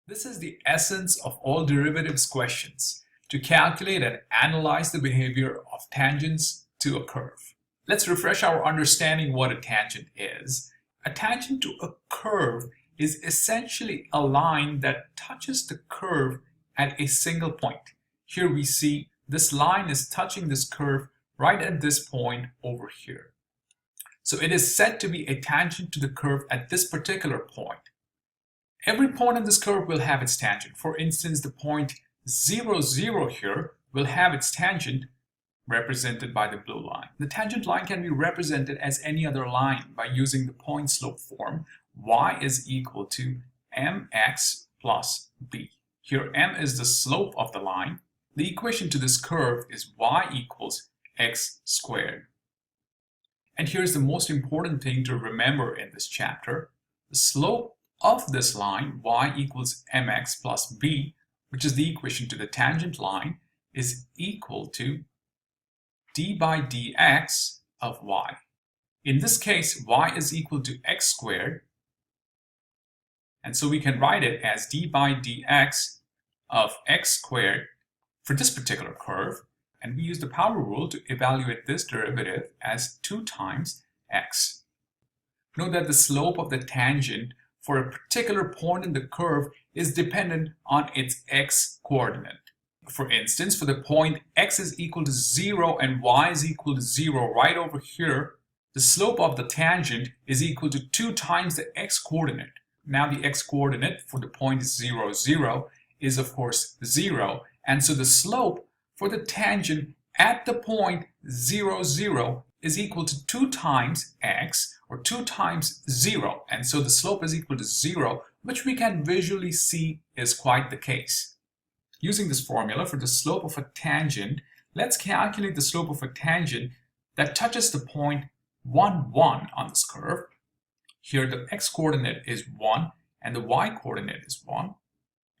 This is the essence of all derivatives questions, to calculate and analyze the behavior of tangents to a curve. Let's refresh our understanding what a tangent is. A tangent to a curve is essentially a line that touches the curve at a single point. Here we see this line is touching this curve right at this point over here. So it is said to be a tangent to the curve at this particular point. Every point in this curve will have its tangent. For instance, the point 0, 0 here will have its tangent represented by the blue line. The tangent line can be represented as any other line by using the point slope form. Y is equal to mx plus b. Here m is the slope of the line. The equation to this curve is y equals x squared. And here's the most important thing to remember in this chapter. The slope of this line, y equals mx plus b, which is the equation to the tangent line, is equal to d by dx of y. In this case, y is equal to x squared, and so we can write it as d by dx of x squared for this particular curve, and we use the power rule to evaluate this derivative as 2 times x. Note that the slope of the tangent for a particular point in the curve is dependent on its x coordinate. For instance, for the point x is equal to 0 and y is equal to 0 right over here, the slope of the tangent is equal to 2 times the x coordinate. Now the x coordinate for the point 0, 0 is of course 0, and so the slope for the tangent at the point 0, 0 is equal to 2 times x, or 2 times 0, and so the slope is equal to 0, which we can visually see is quite the case. Using this formula for the slope of a tangent, let's calculate the slope of a tangent that touches the point 1, 1 on this curve. Here the x-coordinate is 1 and the y-coordinate is 1,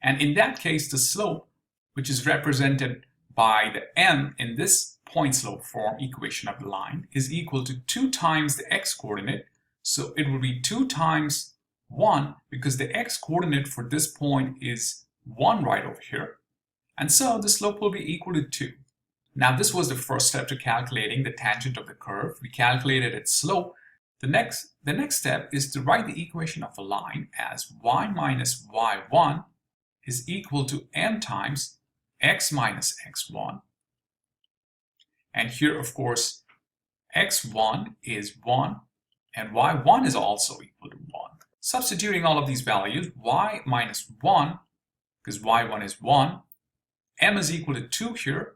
and in that case the slope, which is represented by the m in this point slope form equation of the line, is equal to 2 times the x-coordinate, so it will be 2 times 1 because the x-coordinate for this point is 1 right over here, and so the slope will be equal to 2. Now this was the first step to calculating the tangent of the curve. We calculated its slope. The next step is to write the equation of a line as y minus y1 is equal to m times x minus x1. And here, of course, x1 is 1 and y1 is also equal to 1. Substituting all of these values, y minus 1, because y1 is 1, m is equal to 2 here,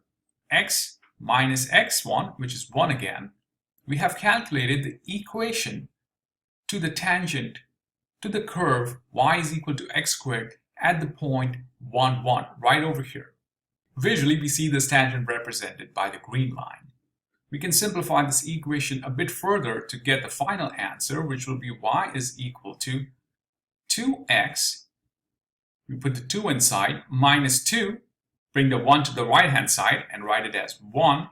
x minus x1, which is 1 again. We have calculated the equation to the tangent to the curve y is equal to x squared at the point 1, 1, right over here. Visually, we see this tangent represented by the green line. We can simplify this equation a bit further to get the final answer, which will be y is equal to 2x, we put the 2 inside, minus 2, bring the 1 to the right hand side and write it as 1,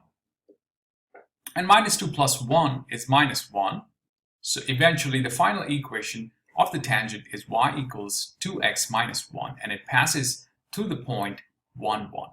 and minus 2 plus 1 is minus 1, so eventually the final equation of the tangent is y equals 2x minus 1, and it passes to the point 1, 1.